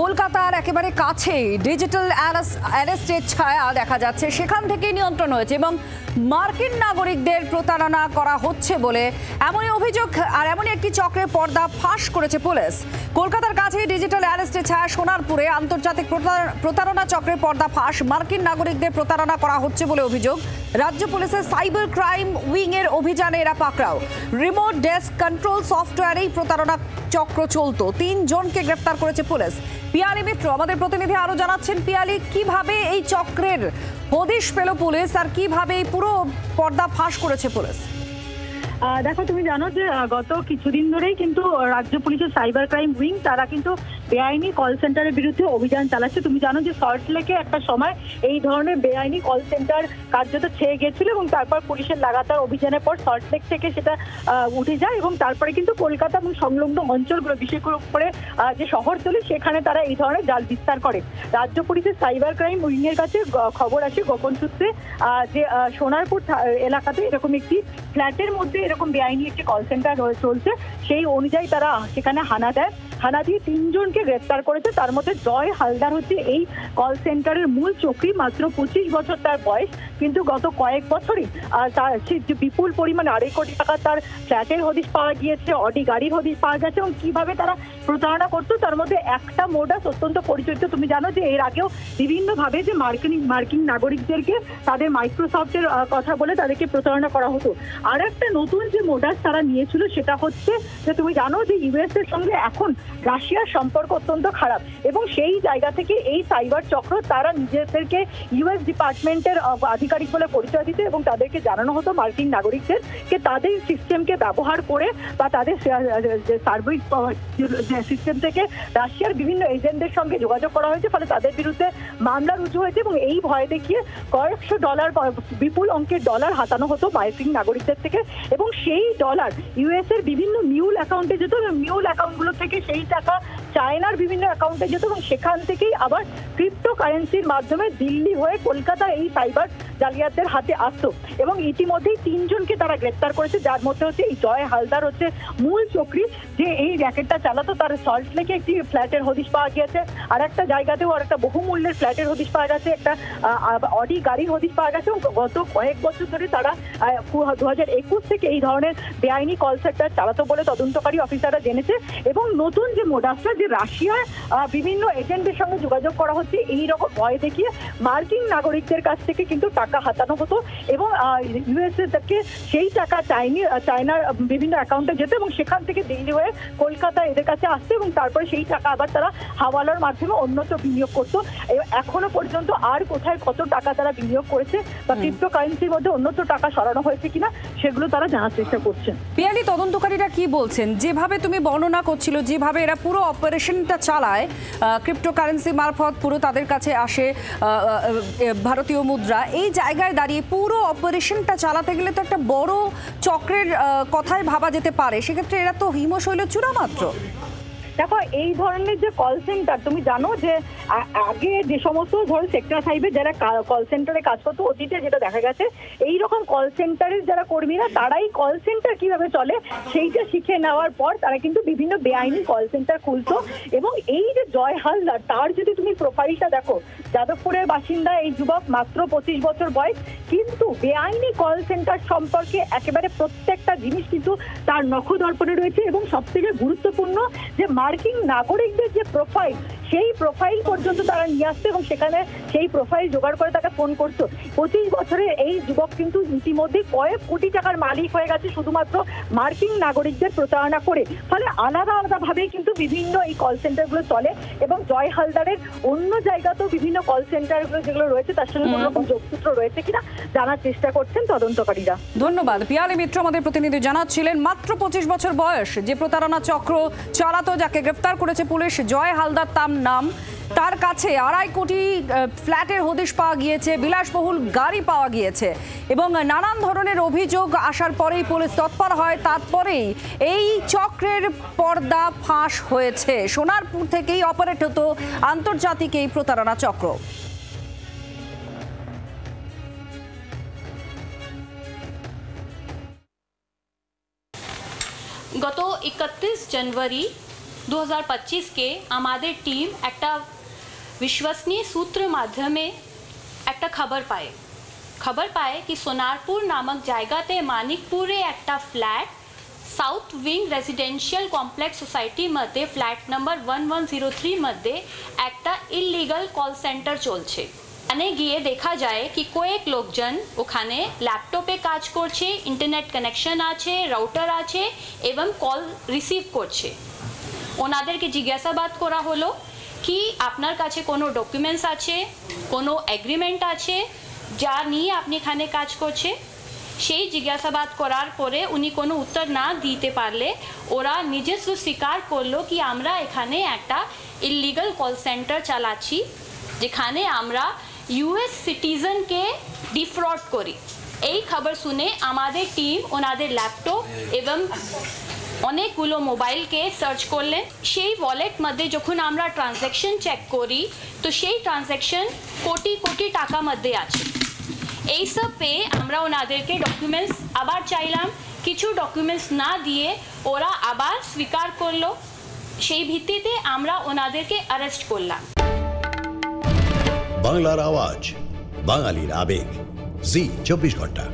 কলকাতার একেবারে কাছেই ডিজিটাল অ্যারেস্টের ছায়া দেখা যাচ্ছে, সেখান থেকেই নিয়ন্ত্রণ হয়েছে এবং মার্কিন নাগরিকদের প্রতারণা করা হচ্ছে বলে এমনই অভিযোগ আর এমনই একটি চক্রের পর্দা ফাঁস করেছে পুলিশ। কলকাতার কাছেই ডিজিটাল অ্যারেস্টের ছায়া সোনারপুরে আন্তর্জাতিক প্রতারণা চক্রের পর্দা ফাঁস, মার্কিন নাগরিকদের প্রতারণা করা হচ্ছে বলে অভিযোগ। রাজ্য পুলিশের সাইবার ক্রাইম উইং এর অভিযানে এরা পাকড়াও। রিমোট ডেস্ক কন্ট্রোল সফটওয়্যারেই প্রতারণা চক্র চলতো। ৩ জনকে গ্রেফতার করেছে পুলিশ। পিয়ালি মিত্র আমাদের প্রতিনিধি আরো জানাচ্ছেন। পিয়ালি, কিভাবে এই চক্রের হদিশ পেল পুলিশ আর কিভাবে এই পুরো পর্দা ফাঁস করেছে পুলিশ? দেখো, তুমি জানো যে গত কিছুদিন ধরেই কিন্তু রাজ্য পুলিশের সাইবার ক্রাইম উইং তারা কিন্তু বেআইনি কল সেন্টারের বিরুদ্ধে অভিযান চালাচ্ছে। তুমি জানো যে সল্টলেকে একটা সময় এই ধরনের বেআইনি কল সেন্টার কার্যত ছেয়ে গেছিল এবং তারপর পুলিশের লাগাতার অভিযানের পর সল্টলেক থেকে সেটা উঠে যায় এবং তারপরে কিন্তু কলকাতা এবং সংলগ্ন অঞ্চলগুলো, বিশেষ করে যে শহরতলি, সেখানে তারা এই ধরনের জাল বিস্তার করে। রাজ্য পুলিশের সাইবার ক্রাইম উইং এর কাছে খবর আসে গোপন সূত্রে যে সোনারপুর এলাকাতে এরকম একটি ফ্ল্যাটের মধ্যে এরকম বেআইনি একটি কল সেন্টার চলছে। সেই অনুযায়ী তারা সেখানে হানা দেয়। হানা দিয়ে 3 জনকে গ্রেফতার করেছে। তার মধ্যে জয় হালদার হচ্ছে এই কল সেন্টারের মূল চক্রী। মাত্র 25 বছর তার বয়স, কিন্তু গত কয়েক বছরই তার বিপুল পরিমাণে 2.5 কোটি টাকা তার ফ্ল্যাটের হদিশ পাওয়া গিয়েছে, অডি গাড়ির হদিশ পাওয়া গেছে। এবং কিভাবে তারা প্রতারণা করতো তার মধ্যে একটা মোডাস অত্যন্ত পরিচিত। তুমি জানো যে এর আগেও বিভিন্নভাবে যে মার্কিন নাগরিকদেরকে তাদের মাইক্রোসফটের কথা বলে তাদেরকে প্রতারণা করা হতো। আর একটা নতুন যে মোডাস তারা নিয়েছিল সেটা হচ্ছে যে তুমি জানো যে ইউএস এর সঙ্গে এখন রাশিয়ার সম্পর্ক অত্যন্ত খারাপ এবং সেই জায়গা থেকে এই সাইবার চক্র তারা নিজেদেরকে ইউএস ডিপার্টমেন্টের আধিকারিক বলে পরিচয় দিতে এবং তাদেরকে জানানো হতো মার্কিন নাগরিকদের যে তাদের সিস্টেমকে ব্যবহার করে বা তাদের সার্ভিস সিস্টেম থেকে রাশিয়ার বিভিন্ন এজেন্টদের সঙ্গে যোগাযোগ করা হয়েছে। ফলে তাদের বিরুদ্ধে মামলা রুজু হয়েছে এবং এই ভয় দেখিয়ে কয়েকশো ডলার, বিপুল অঙ্কের ডলার হাতানো হতো মার্কিন নাগরিকদের থেকে এবং সেই ডলার ইউএস এর বিভিন্ন মিউল অ্যাকাউন্টে যেত এবং মিউল অ্যাকাউন্টগুলো থেকে সেই টাকা চায়নার বিভিন্ন অ্যাকাউন্টে যেত এবং সেখান থেকেই আবার ক্রিপ্টো কারেন্সির মাধ্যমে দিল্লি হয়ে কলকাতা এই সাইবার জালিয়াতদের হাতে আসতো। এবং ইতিমধ্যেই 3 জনকে তারা গ্রেপ্তার করেছে, যার মধ্যে হচ্ছে এই জয় হালদার হচ্ছে মূল চক্রী যে এই র্যাকেটটা চালাতো। তার সল্টলেকে একটি ফ্ল্যাটের হদিশ পাওয়া গিয়েছে, আর একটা জায়গাতেও আর একটা বহুমূল্যের ফ্ল্যাটের হদিশ পাওয়া গেছে, একটা অডি গাড়ির হদিশ পাওয়া গেছে। এবং গত কয়েক বছর ধরে তারা 2021 থেকে এই ধরনের বেআইনি কল সেন্টার চালাতো বলে তদন্তকারী অফিসাররা জেনেছে। এবং নতুন যে মোডাসটা, যে রাশিয়ার বিভিন্ন এজেন্টদের সঙ্গে যোগাযোগ করা হচ্ছে এই রকম ভয় দেখিয়ে মার্কিন নাগরিকদের কাছ থেকে কিন্তু টাকা হাতানো হতো এবং ইউএসএ থেকে সেই টাকা চায়নার বিভিন্ন অ্যাকাউন্টে যেত এবং সেখান থেকে দিল্লি হয়ে কলকাতা এদের কাছে আসতো এবং তারপরে সেই টাকা আবার তারা হাওয়ালার মাধ্যমে অন্যত্র বিনিয়োগ করতো। এখনো পর্যন্ত আর কোথায় কত টাকা তারা বিনিয়োগ করেছে বা ক্রিপ্টো কারেন্সির মধ্যে অন্যত্র টাকা সরানো হয়েছে কিনা সেগুলো তারা জানার চেষ্টা করছেন। পিয়ালি, তদন্তকারীরা কি বলছেন? যেভাবে তুমি বর্ণনা করছিল, যেভাবে এরা পুরো অপারেশনটা চালায়, ক্রিপ্টো কারেন্সি মারফত পুরো তাদের কাছে আসে ভারতীয় মুদ্রা, এই জায়গায় দাঁড়িয়ে পুরো অপারেশনটা চালাতে গেলে তো একটা বড় চক্রের কথাই ভাবা যেতে পারে। সেক্ষেত্রে এরা তো হিমশৈল চূড়া মাত্র। দেখো, এই ধরনের যে কল সেন্টার, তুমি জানো যে আগে যে সমস্ত ধরো সেক্টর 5-এ যারা কল সেন্টারে কাজ করতো অতীতে যেটা দেখা গেছে, এইরকম কল সেন্টারের যারা কর্মীরা তারাই কল সেন্টার কিভাবে চলে সেইটা শিখে নেওয়ার পর তারা কিন্তু বিভিন্ন বেআইনি কল সেন্টার খুলতো। এবং এই যে জয় হালদার, তার যদি তুমি প্রোফাইলটা দেখো, যাদবপুরের বাসিন্দা এই যুবক, মাত্র 25 বছর বয়স, কিন্তু বেআইনি কল সেন্টার সম্পর্কে একেবারে প্রত্যেকটা জিনিস কিন্তু তার নখদর্পণে রয়েছে। এবং সবথেকে গুরুত্বপূর্ণ যে মার্কিন নাগরিকদের যে প্রোফাইল, সেই প্রোফাইল পর্যন্ত তারা নিয়ে আসতো এবং সেখানে সেই প্রোফাইল জোগাড় করে তাকে ফোন করতো। 25 বছরের এই যুবক কিন্তু ইতিমধ্যে কয়েক কোটি টাকার মালিক হয়ে গেছে শুধুমাত্র মার্কিন নাগরিকদের প্রতারণা করে। ফলে আলাদা আলাদাভাবেই কিন্তু বিভিন্ন এই কল সেন্টারগুলো চলে এবং জয় হালদারের অন্য জায়গাতেও বিভিন্ন কল সেন্টারগুলো যেগুলো রয়েছে তার সঙ্গে কোনো রকম যোগসূত্র রয়েছে কিনা জানার চেষ্টা করছেন তদন্তকারীরা। ধন্যবাদ। পিয়ালি মিত্র আমাদের প্রতিনিধি জানাচ্ছিলেন। মাত্র 25 বছর বয়স, যে প্রতারণা চক্র চালাতো, যাকে গ্রেফতার করেছে পুলিশ, জয় হালদার তার নাম, তার কাছে 2.5 কোটি ফ্ল্যাটের হদিশ পাওয়া গিয়েছে, বিলাসবহুল গাড়ি পাওয়া গিয়েছে এবং নানান ধরনের অভিযোগ আসার পরেই পুলিশ তৎপর হয়। তারপরেই এই চক্রের পর্দা ফাঁস হয়েছে। সোনারপুর থেকেই অপারেট হতো আন্তর্জাতিক এই প্রতারণা চক্র। गत 31 जनवरी 2025 के আমাদের টিম একটা विश्वसनीय सूत्र माध्यमे একটা खबर पाए कि सोनारपुर नामक জায়গাতে मानिकपुरे একটা flat south wing residential complex society मध्य फ्लैट नंबर 1103 मध्य একটা इलिगल कॉल सेंटर চলছে। এখানে গিয়ে দেখা যায় কি কয়েক লোকজন ওখানে ল্যাপটপে কাজ করছে, ইন্টারনেট কানেকশন আছে, রাউটার আছে এবং কল রিসিভ করছে। ওনাদেরকে জিজ্ঞাসাবাদ করা হলো কি আপনার কাছে কোনো ডকুমেন্টস আছে, কোনো এগ্রিমেন্ট আছে যা নিয়ে আপনি এখানে কাজ করছে। সেই জিজ্ঞাসাবাদ করার পরে উনি কোনো উত্তর না দিতে পারলে ওরা নিজস্ব স্বীকার করলো কি আমরা এখানে একটা ইলিগাল কল সেন্টার চালাচ্ছি যেখানে আমরা ইউএস সিটিজেনকে ডিফ্রড করি। এই খবর শুনে আমাদের টিম ওনাদের ল্যাপটপ এবং অনেকগুলো মোবাইলকে সার্চ করলেন। সেই ওয়ালেট মধ্যে যখন আমরা ট্রানজ্যাকশন চেক করি তো সেই ট্রানজ্যাকশন কোটি কোটি টাকা মধ্যে আছে। এই সব পেয়ে আমরা ওনাদেরকে ডকুমেন্টস আবার চাইলাম, কিছু ডকুমেন্টস না দিয়ে ওরা আবার স্বীকার করলো। সেই ভিত্তিতে আমরা ওনাদেরকে অ্যারেস্ট করলাম। বাংলার আওয়াজ, বাঙালির আবেগ, জি 24 ঘন্টা।